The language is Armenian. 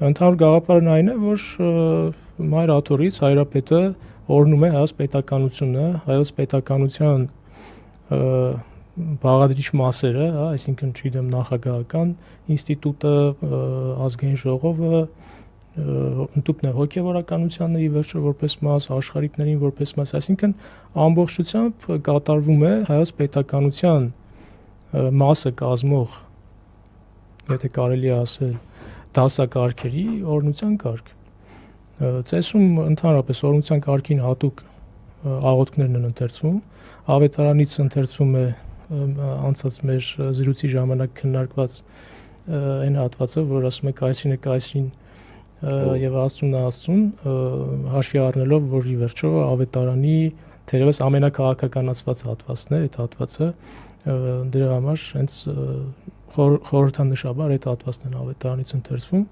Ընդհանուր գաղափարն այն է, որ մայր աթոռից հայրապետը օրհնում է հայոց պետականությունը, հայոց պետականության բաղադրիչ մասերը, այսինքն չգիտեմ նախագահական ինստիտուտը, ազգային ժողովը, ընդհանուր հոգևորականությանը ի վերջո որպես մաս, աշխարհիկներին որպես մաս, այսինքն ամբողջությամբ կատարվում է հայոց պետականության մասը կազմող, եթե կարելի է ասել, դասակարգերի օրհնության կարգ։ Ծեսում ընդհանրապես օրհնության կարգին հատուկ աղոթքներն են ընթերցվում, ավետարանից ընթերցվում է անցած մեր զրույցի ժամանակ քննարկված այն հատվածը, որ ասում է կայսրինը կայսրին եւ Աստծուն Աստծուն, հաշվի առնելով, որ ի վերջո ավետարանի թերևս ամենակաղաքականացված հատվածն է այդ հատվածը, դրա համար հենց խորհրդանշաբար այդ հատվածն են ավետարանից ընթերցվում։